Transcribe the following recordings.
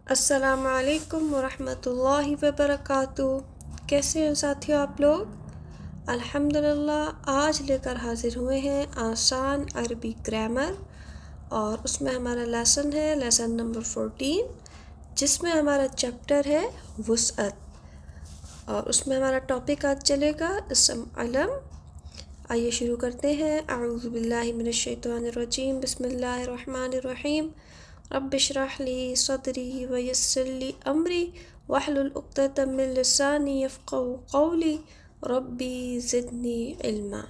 السلام علیکم ورحمۃ اللہ وبرکاتہ۔ کیسے ہیں ساتھیوں آپ لوگ؟ الحمدللہ آج لے کر حاضر ہوئے ہیں آسان عربی گرامر، اور اس میں ہمارا لیسن ہے لیسن نمبر 14، جس میں ہمارا چیپٹر ہے وسعت، اور اس میں ہمارا ٹاپک آج چلے گا اسم علم۔ آئیے شروع کرتے ہیں۔ اعوذ باللہ من الشیطان الرجیم، بسم اللہ الرحمن الرحیم۔ رب اشرح لی صدری ویسر لی امری واحلل عقدۃ من لسانی یفقہوا قولی ربی زدنی علما۔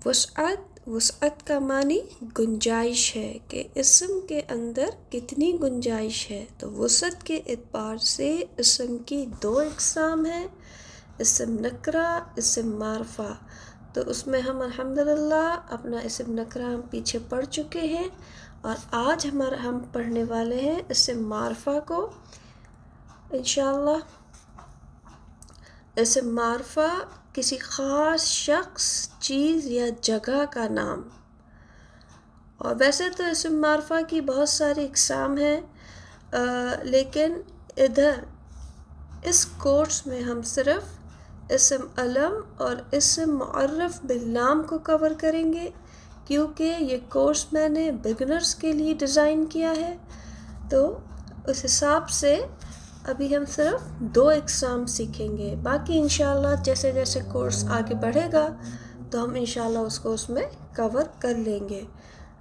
وسعت کا معنی گنجائش ہے کہ اسم کے اندر کتنی گنجائش ہے۔ تو وسعت کے اعتبار سے اسم کی دو اقسام ہیں، اسم نکرہ، اسم معرفہ۔ تو اس میں ہم الحمدللہ اپنا اسم نکرہ ہم پیچھے پڑھ چکے ہیں، اور آج ہم پڑھنے والے ہیں اسم معرفہ کو انشاءاللہ۔ اسم معرفہ کسی خاص شخص، چیز یا جگہ کا نام۔ اور ویسے تو اسم معرفہ کی بہت ساری اقسام ہیں، لیکن ادھر اس کورس میں ہم صرف اسم علم اور اسم معرف باللام کو کور کریں گے، کیونکہ یہ کورس میں نے بگنرز کے لیے ڈیزائن کیا ہے۔ تو اس حساب سے ابھی ہم صرف دو اقسام سیکھیں گے، باقی انشاءاللہ جیسے جیسے کورس آگے بڑھے گا تو ہم انشاءاللہ اس کو اس میں کور کر لیں گے۔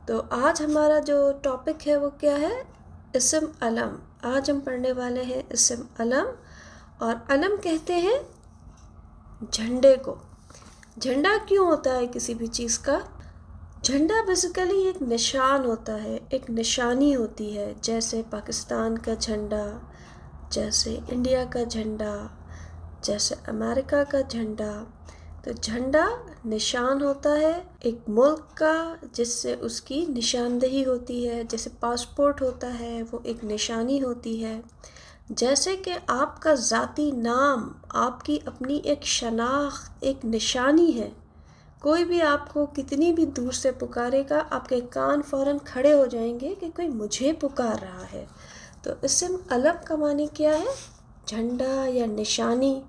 تو آج ہمارا جو ٹاپک ہے وہ کیا ہے؟ اسم علم۔ آج ہم پڑھنے والے ہیں اسم علم، اور علم کہتے ہیں جھنڈے کو۔ جھنڈا کیوں ہوتا ہے کسی بھی چیز کا؟ جھنڈا بیسیکلی ایک نشان ہوتا ہے، ایک نشانی ہوتی ہے، جیسے پاکستان کا جھنڈا، جیسے انڈیا کا جھنڈا، جیسے امریکہ کا جھنڈا۔ تو جھنڈا نشان ہوتا ہے ایک ملک کا، جس سے اس کی نشاندہی ہوتی ہے، جیسے پاسپورٹ ہوتا ہے وہ ایک نشانی ہوتی ہے۔ جیسے کہ آپ کا ذاتی نام آپ کی اپنی ایک شناخت، ایک نشانی ہے۔ کوئی بھی آپ کو کتنی بھی دور سے پکارے گا، آپ کے کان فوراً کھڑے ہو جائیں گے کہ کوئی مجھے پکار رہا ہے۔ تو اسم علم کا معنی کیا ہے؟ جھنڈا یا نشانی،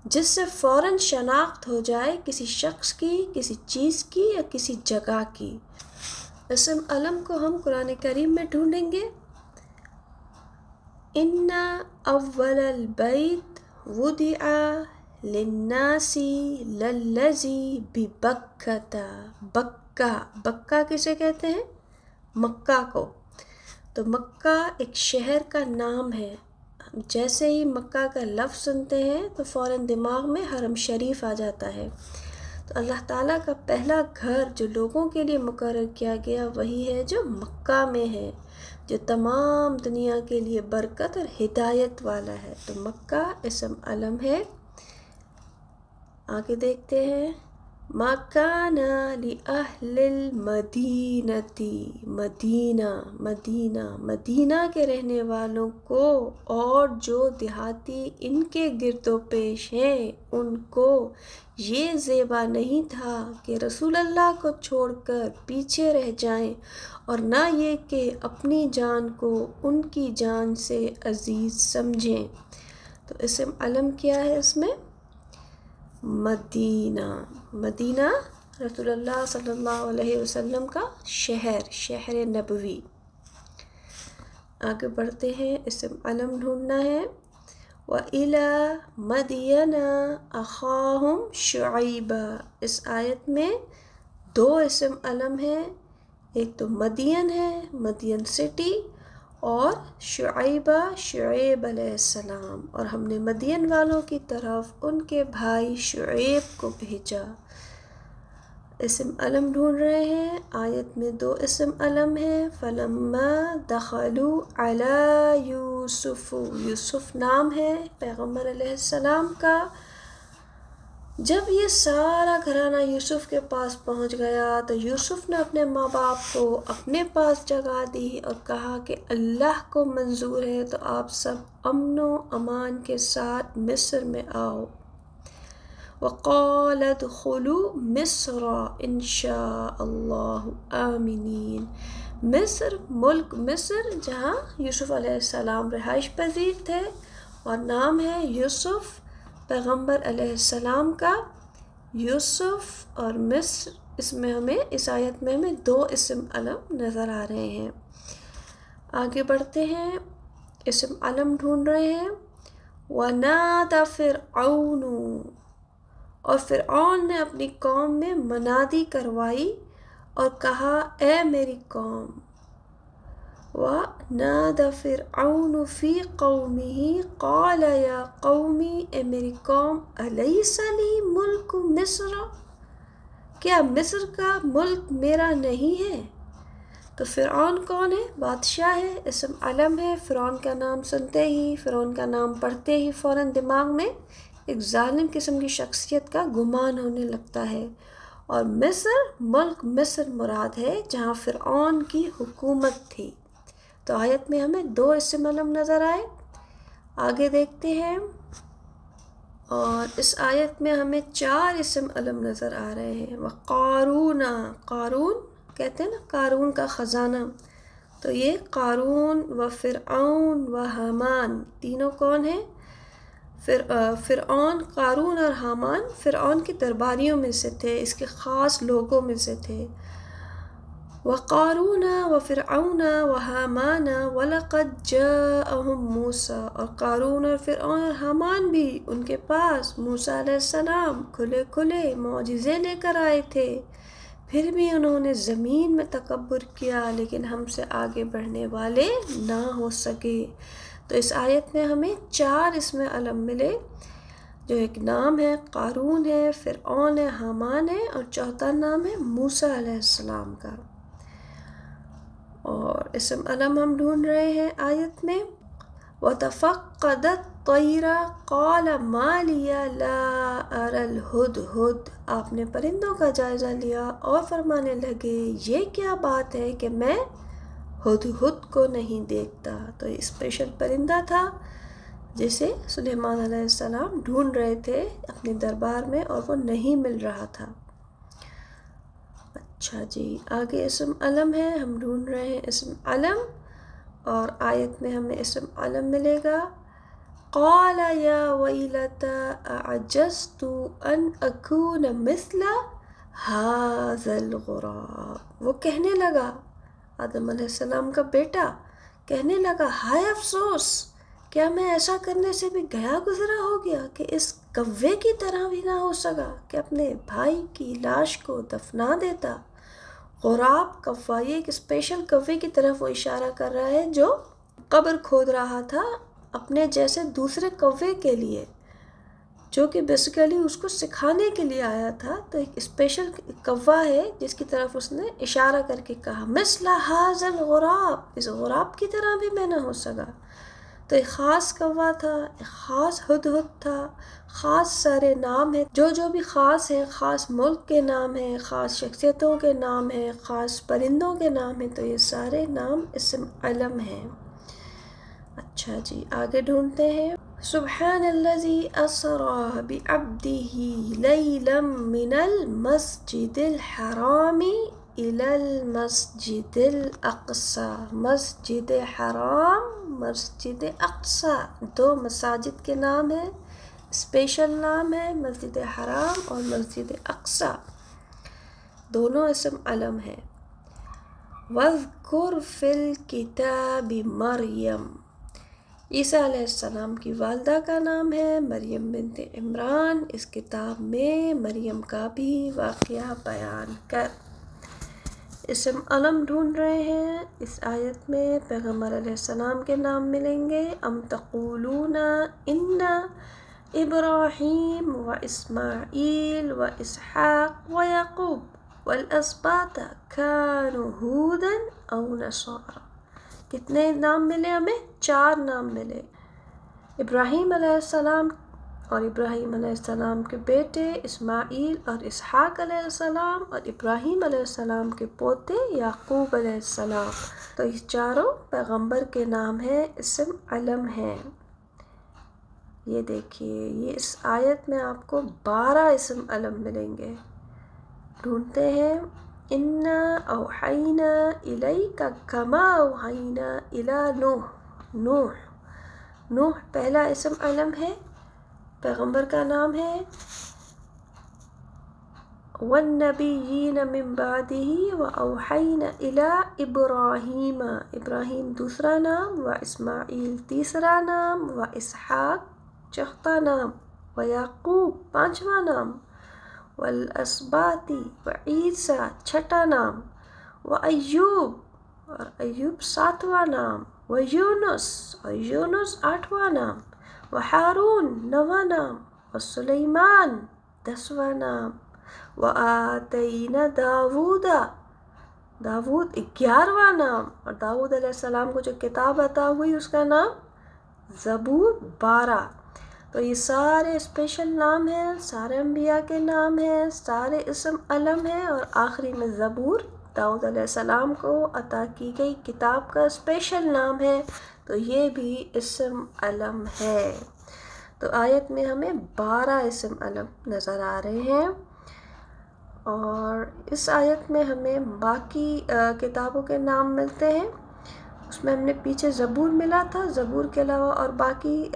جس سے فوراً شناخت ہو جائے کسی شخص کی، کسی چیز کی یا کسی جگہ کی۔ اسم علم کو ہم قرآن کریم میں ڈھونڈیں گے۔ ان اول البیت وضع للناس للذی ببکۃ۔ بکہ کسے کہتے ہیں؟ مکہ کو۔ تو مکہ ایک شہر کا نام ہے۔ جیسے ہی مکہ کا لفظ سنتے ہیں تو فوراً دماغ میں حرم شریف آ جاتا ہے۔ تو اللہ تعالیٰ کا پہلا گھر جو لوگوں کے لیے مقرر کیا گیا وہی ہے جو مکہ میں ہے، جو تمام دنیا کے لیے برکت اور ہدایت والا ہے۔ تو مکہ اسم علم ہے۔ آگے دیکھتے ہیں۔ ما کان لأہل المدینۃ، مدینہ کے رہنے والوں کو اور جو دیہاتی ان کے گرد و پیش ہیں ان کو یہ زیبا نہیں تھا کہ رسول اللہ کو چھوڑ کر پیچھے رہ جائیں، اور نہ یہ کہ اپنی جان کو ان کی جان سے عزیز سمجھیں۔ تو اسم علم کیا ہے اس میں؟ مدینہ رسول اللہ صلی اللہ علیہ وسلم کا شہر نبوی۔ آگے بڑھتے ہیں، اسم علم ڈھونڈنا ہے۔ وَإِلَى مَدْيَنَ أَخَاهُمْ شُعَيْبًا۔ اس آیت میں دو اسم علم ہیں، ایک تو مدین ہے، مدین سٹی، اور شعیب علیہ السلام، اور ہم نے مدین والوں کی طرف ان کے بھائی شعیب کو بھیجا۔ اسم علم ڈھونڈ رہے ہیں۔ آیت میں دو اسم علم ہیں۔ فَلَمَّا دَخَلُوا عَلَى یوسف، یوسف نام ہے پیغمبر علیہ السلام کا۔ جب یہ سارا گھرانہ یوسف کے پاس پہنچ گیا تو یوسف نے اپنے ماں باپ کو اپنے پاس جگہ دی اور کہا کہ اللہ کو منظور ہے تو آپ سب امن و امان کے ساتھ مصر میں آؤ۔ وَقَالَ ادْخُلُوا مِصْرَ إِنْ شَاءَ اللَّهُ آمِنِينَ۔ مصر ملک مصر جہاں یوسف علیہ السلام رہائش پذیر تھے، اور نام ہے یوسف پیغمبر علیہ السلام کا۔ یوسف اور مصر، اس میں ہمیں اس آیت میں ہمیں دو اسم علم نظر آ رہے ہیں۔ آگے بڑھتے ہیں، اسم علم ڈھونڈ رہے ہیں۔ وَنَادَى فِرْعَوْنُ، اور فرعون نے اپنی قوم میں منادی کروائی اور کہا اے میری قوم۔ وَنَادَى فِرْعَوْنُ فِي قَوْمِهِ قَالَ يَا قَوْمِ، اے میری قوم، أَلَيْسَ لِي مُلْكُ مِصْرَ، کیا مصر کا ملک میرا نہیں ہے؟ تو فرعون کون ہے؟ بادشاہ ہے، اسم علم ہے۔ فرعون کا نام سنتے ہی، فرعون کا نام پڑھتے ہی فوراً دماغ میں ایک ظالم قسم کی شخصیت کا گمان ہونے لگتا ہے، اور مصر ملک مصر مراد ہے جہاں فرعون کی حکومت تھی۔ تو آیت میں ہمیں دو اسم علم نظر آئے۔ آگے دیکھتے ہیں، اور اس آیت میں ہمیں چار اسم علم نظر آ رہے ہیں۔ وقارون، قارون کہتے ہیں نا قارون کا خزانہ، تو یہ قارون و فرعون و حامان تینوں کون ہیں؟ فرعون، قارون اور حامان فرعون کے درباریوں میں سے تھے، اس کے خاص لوگوں میں سے تھے۔ وقارون وفرعون وحامان ولقد جاءهم موسیٰ، اور قارون اور فرعون اور حامان بھی ان کے پاس موسیٰ علیہ السلام کھلے کھلے معجزے لے کر آئے تھے، پھر بھی انہوں نے زمین میں تکبر کیا، لیکن ہم سے آگے بڑھنے والے نہ ہو سکے۔ تو اس آیت میں ہمیں چار اسم علم ملے، جو ایک نام ہے قارون ہے، فرعون ہے، حامان ہے، اور چوتھا نام ہے موسیٰ علیہ السلام کا۔ اور اسم علم ہم ڈھونڈ رہے ہیں آیت میں۔ وَتَفَقَّدَ الطَّيْرَ قَالَ مَا لِيَ لَا أَرَى الْهُدْهُدْ، آپ نے پرندوں کا جائزہ لیا اور فرمانے لگے یہ کیا بات ہے کہ میں ہدہد کو نہیں دیکھتا۔ تو یہ اسپیشل پرندہ تھا جسے سلیمان علیہ السلام ڈھونڈ رہے تھے اپنے دربار میں، اور وہ نہیں مل رہا تھا۔ اچھا جی، آگے اسم علم ہے، ہم ڈھونڈ رہے ہیں اسم علم، اور آیت میں ہمیں اسم علم ملے گا۔ قال یا ویلتا اعجزت ان اکون مثل ھذا الغراب، وہ کہنے لگا، آدم علیہ السلام کا بیٹا کہنے لگا ہائے افسوس، کیا میں ایسا کرنے سے بھی گیا گزرا ہو گیا کہ اس کوے کی طرح بھی نہ ہو سکا کہ اپنے بھائی کی لاش کو دفنا دیتا۔ غراب کوہ، یہ ایک اسپیشل کوے کی طرف وہ اشارہ کر رہا ہے جو قبر کھود رہا تھا اپنے جیسے دوسرے کوے کے لیے، جو کہ بیسیکلی اس کو سکھانے کے لیے آیا تھا۔ تو ایک اسپیشل کوہ ہے جس کی طرف اس نے اشارہ کر کے کہا مثل ھذا الغراب، اس غراب کی طرح بھی میں نہ ہو سکا۔ تو ایک خاص کوہ تھا، ایک خاص ہدہد تھا، خاص سارے نام ہیں جو جو بھی خاص ہیں، خاص ملک کے نام ہیں، خاص شخصیتوں کے نام ہیں، خاص پرندوں کے نام ہیں، تو یہ سارے نام اسم علم ہیں۔ اچھا جی، آگے ڈھونڈتے ہیں۔ سبحان الذی اسری بعبدہ لیلا من المسجد الحرام الی المسجد الاقصی، مسجد حرام، مسجد اقصی، دو مساجد کے نام ہیں، اسپیشل نام ہے مسجد حرام اور مسجد اقصی، دونوں اسم علم ہیں۔ وَاذْكُرْ فِي الْكِتَابِ مَرْيَمَ، عیسیٰ علیہ السلام کی والدہ کا نام ہے مریم بنت عمران، اس کتاب میں مریم کا بھی واقعہ بیان کر۔ اسم علم ڈھونڈ رہے ہیں، اس آیت میں پیغمبر علیہ السلام کے نام ملیں گے۔ ام تقولون ان ابراہیم و اسماعیل و اسحاق و یعقوب والاسباط كانوا ہودا او نصارا، کتنے نام ملے ہمیں؟ چار نام ملے، ابراہیم علیہ السلام اور ابراہیم علیہ السلام کے بیٹے اسماعیل اور اسحاق علیہ السلام، اور ابراہیم علیہ السلام کے پوتے یعقوب علیہ السلام۔ تو یہ چاروں پیغمبر کے نام ہیں، اسم علم ہیں۔ یہ دیکھیے، یہ اس آیت میں آپ کو 12 اسم علم ملیں گے۔ ڈھونڈتے ہیں، انا اوحینا الیک کما اوحینا الی نوح. نوح پہلا اسم علم ہے، پیغمبر کا نام ہے. والنبیین من بعدہ واوحینا الی ابراہیم، ابراہیم دوسرا نام، واسماعیل تیسرا نام، واسحاق چوتھا نام، ویعقوب پانچواں نام، والاسباط وعیسیٰ چھٹا نام، وایوب اور ایوب ساتواں نام، ویونس اور یونس آٹھواں نام، وہارون نواں نام، وسلیمان 10واں نام، وآتینا داود 11واں نام، اور داود علیہ السلام کو جو کتاب عطا ہوئی اس کا نام زبور 12. تو یہ سارے اسپیشل نام ہیں، سارے انبیاء کے نام ہیں، سارے اسم علم ہیں، اور آخری میں زبور داؤد علیہ السلام کو عطا کی گئی کتاب کا اسپیشل نام ہے، تو یہ بھی اسم علم ہے. تو آیت میں ہمیں 12 اسم علم نظر آ رہے ہیں، اور اس آیت میں ہمیں باقی کتابوں کے نام ملتے ہیں. اس میں ہم نے پیچھے زبور ملا تھا، زبور کے علاوہ اور باقی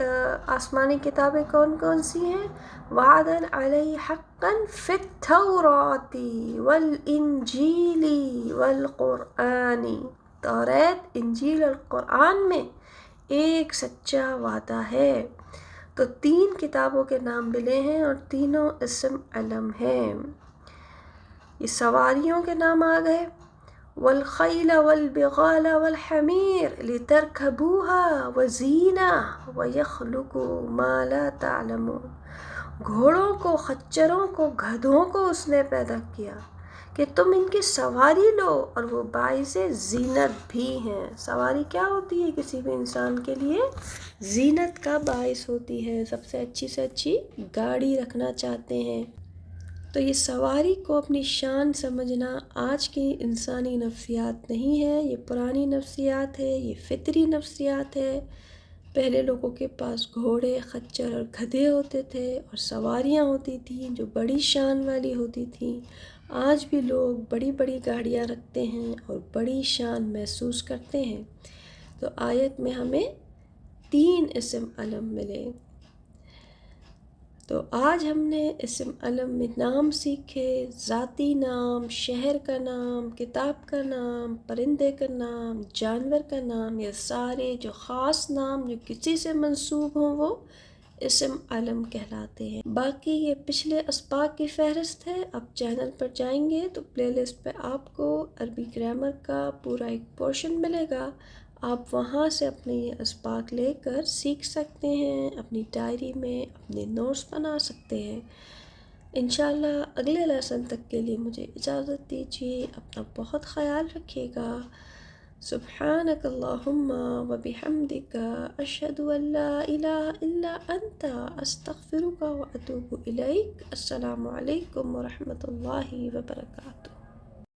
آسمانی کتابیں کون کون سی ہیں؟ وعدا علیہ حقا فی التوراۃ والانجیل والقرآن، توریت، انجیل اور قرآن میں ایک سچا وعدہ ہے. تو 3 کتابوں کے نام ملے ہیں اور تینوں اسم علم ہیں. یہ سواریوں کے نام آ گئے، والخیل والبغال والحمیر لترکبوها وزینہ ویخلق ما لا تعلمون. گھوڑوں کو، خچروں کو، گدھوں کو اس نے پیدا کیا کہ تم ان کی سواری لو، اور وہ باعث زینت بھی ہیں. سواری کیا ہوتی ہے؟ کسی بھی انسان کے لیے زینت کا باعث ہوتی ہے. سب سے اچھی گاڑی رکھنا چاہتے ہیں. تو یہ سواری کو اپنی شان سمجھنا آج کی انسانی نفسیات نہیں ہے، یہ پرانی نفسیات ہے، یہ فطری نفسیات ہے. پہلے لوگوں کے پاس گھوڑے، خچر اور گدھے ہوتے تھے، اور سواریاں ہوتی تھیں جو بڑی شان والی ہوتی تھیں. آج بھی لوگ بڑی بڑی گاڑیاں رکھتے ہیں اور بڑی شان محسوس کرتے ہیں. تو آیت میں ہمیں 3 اسم علم ملے. تو آج ہم نے اسم علم میں نام سیکھے، ذاتی نام، شہر کا نام، کتاب کا نام، پرندے کا نام، جانور کا نام. یہ سارے جو خاص نام جو کسی سے منسوب ہوں وہ اسم علم کہلاتے ہیں. باقی یہ پچھلے اسباق کی فہرست ہے. آپ چینل پر جائیں گے تو پلے لسٹ پہ آپ کو عربی گرامر کا پورا ایک پورشن ملے گا. آپ وہاں سے اپنے یہ اسباق لے کر سیکھ سکتے ہیں، اپنی ڈائری میں اپنے نوٹس بنا سکتے ہیں. انشاءاللہ اگلے لیسن تک کے لیے مجھے اجازت دیجیے. اپنا بہت خیال رکھیے گا. سبحانک اللہم و بحمدک، اشہد ان لا الہ الا انت، استغفرک و اتوب الیک. السلام علیکم ورحمۃ اللہ وبرکاتہ.